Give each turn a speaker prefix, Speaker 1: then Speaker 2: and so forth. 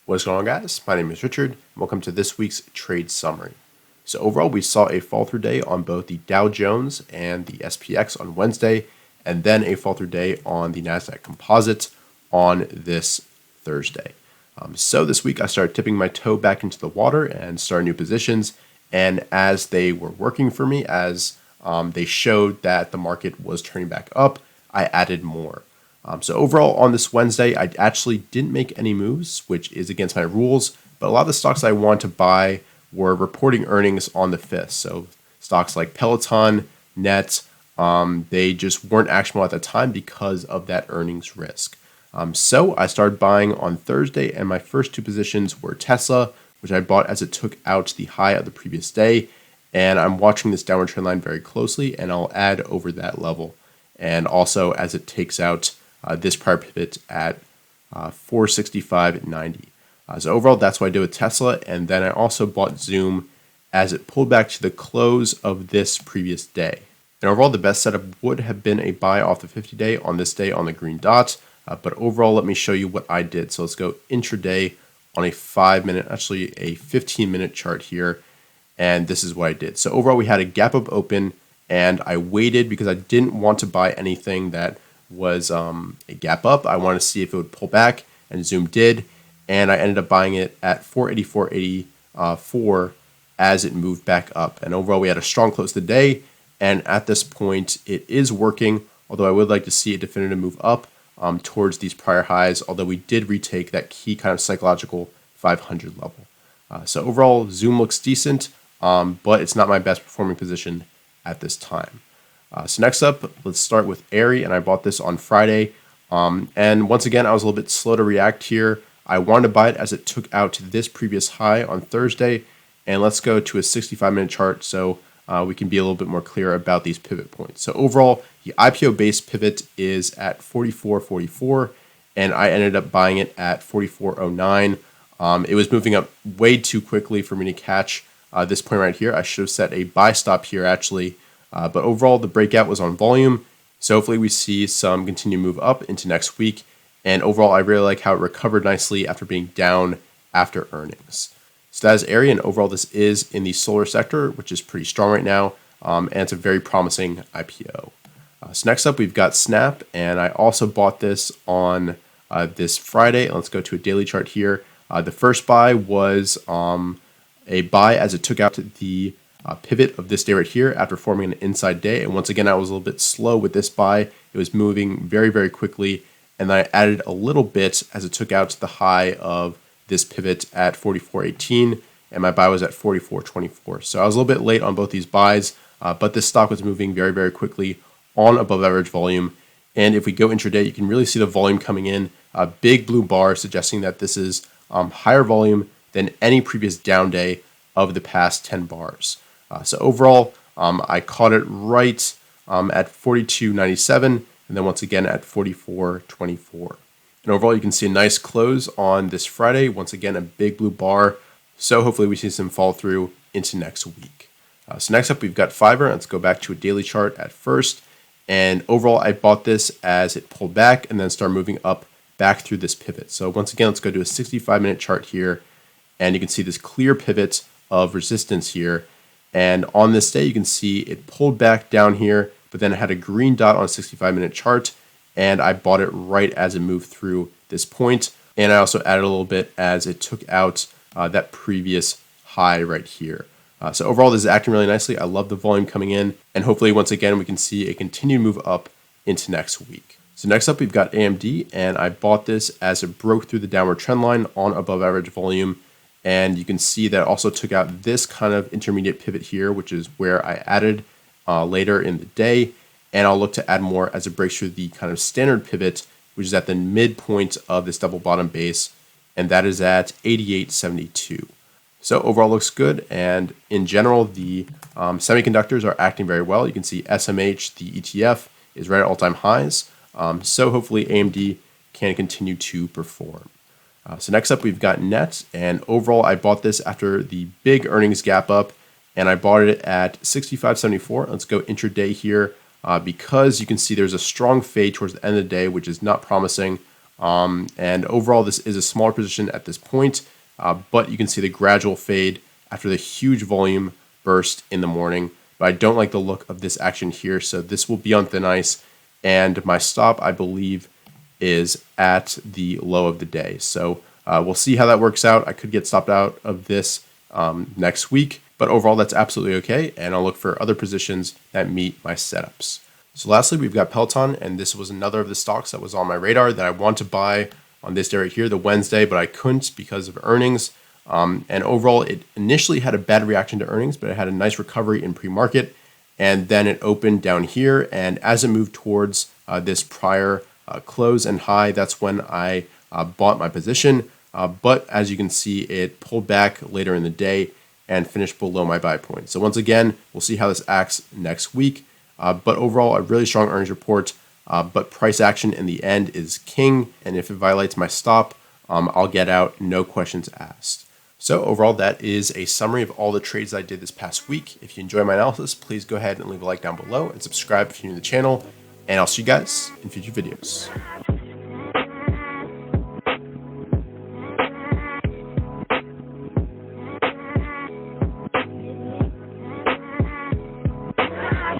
Speaker 1: What's going on, guys? My name is Richard, and welcome to this week's trade summary. So overall, we saw a fall through day on both the Dow Jones and the SPX on Wednesday, and then a fall through day on the NASDAQ Composite on this Thursday. So this week, I started tipping my toe back into the water and started new positions. And as they were working for me, as they showed that the market was turning back up, I added more. So overall on this Wednesday, I actually didn't make any moves, which is against my rules, but a lot of the stocks I wanted to buy were reporting earnings on the 5th. So stocks like Peloton, Net, they just weren't actionable at the time because of that earnings risk. So I started buying on Thursday, and my first two positions were Tesla, which I bought as it took out the high of the previous day. And I'm watching this downward trend line very closely, and I'll add over that level. And also as it takes out this prior pivot at 465.90. So overall, that's what I did with Tesla. And then I also bought Zoom as it pulled back to the close of this previous day. And overall, the best setup would have been a buy off the 50-day on this day on the green dot. But overall, let me show you what I did. So let's go intraday on a 5-minute, actually a 15-minute chart here. And this is what I did. So overall, we had a gap up open, and I waited because I didn't want to buy anything that was a gap up. I wanted to see if it would pull back, and Zoom did, and I ended up buying it at 484.84 as it moved back up. And overall, we had a strong close to the day, and at this point, it is working, although I would like to see a definitive move up towards these prior highs, although we did retake that key kind of psychological 500 level. So overall, Zoom looks decent, but it's not my best performing position at this time. So next up, let's start with ARRY, and I bought this on Friday. And once again, I was a little bit slow to react here. I wanted to buy it as it took out this previous high on Thursday. And let's go to a 65-minute chart so we can be a little bit more clear about these pivot points. So overall, the IPO-based pivot is at 44.44, and I ended up buying it at 44.09. It was moving up way too quickly for me to catch this point right here. I should have set a buy stop here, actually. But overall, the breakout was on volume. So hopefully we see some continued move up into next week. And overall, I really like how it recovered nicely after being down after earnings. So that is ARRY, and overall, this is in the solar sector, which is pretty strong right now. And it's a very promising IPO. So next up, we've got Snap, and I also bought this on this Friday. Let's go to a daily chart here. The first buy was a buy as it took out the pivot of this day right here after forming an inside day. And once again, I was a little bit slow with this buy. It was moving very, very quickly. And then I added a little bit as it took out to the high of this pivot at 44.18. And my buy was at 44.24. So I was a little bit late on both these buys, but this stock was moving very, very quickly on above average volume. And if we go intraday, you can really see the volume coming in. A big blue bar suggesting that this is higher volume than any previous down day of the past 10 bars. So overall, I caught it right at 42.97, and then once again at 44.24. And overall, you can see a nice close on this Friday. Once again, a big blue bar. So hopefully we see some fall through into next week. So next up, we've got Fiverr. Let's go back to a daily chart at first. And overall, I bought this as it pulled back and then started moving up back through this pivot. So once again, let's go to a 65-minute chart here. And you can see this clear pivot of resistance here. And on this day, you can see it pulled back down here, but then it had a green dot on a 65-minute chart, and I bought it right as it moved through this point. And I also added a little bit as it took out that previous high right here. So overall, this is acting really nicely. I love the volume coming in, and hopefully, once again, we can see a continued move up into next week. So next up, we've got AMD, and I bought this as it broke through the downward trend line on above average volume. And you can see that also took out this kind of intermediate pivot here, which is where I added later in the day. And I'll look to add more as it breaks through the kind of standard pivot, which is at the midpoint of this double bottom base. And that is at 88.72. So overall looks good. And in general, the semiconductors are acting very well. You can see SMH, the ETF, is right at all-time highs. So hopefully AMD can continue to perform. So next up, we've got Net, and overall, I bought this after the big earnings gap up, and I bought it at 65.74. Let's go intraday here because you can see there's a strong fade towards the end of the day, which is not promising. And overall, this is a smaller position at this point, but you can see the gradual fade after the huge volume burst in the morning. But I don't like the look of this action here, so this will be on thin ice. And my stop, I believe, is at the low of the day. So we'll see how that works out. I could get stopped out of this next week, but overall, that's absolutely okay. And I'll look for other positions that meet my setups. So lastly, we've got Peloton, and this was another of the stocks that was on my radar that I want to buy on this day right here, the Wednesday, but I couldn't because of earnings. And overall, it initially had a bad reaction to earnings, but it had a nice recovery in pre-market, and then it opened down here. And as it moved towards this prior close and high, that's when I bought my position. But as you can see, it pulled back later in the day and finished below my buy point. So once again, we'll see how this acts next week. But overall, a really strong earnings report, but price action in the end is king. And if it violates my stop, I'll get out, no questions asked. So overall, that is a summary of all the trades I did this past week. If you enjoy my analysis, please go ahead and leave a like down below and subscribe if you're new to the channel. And I'll see you guys in future videos.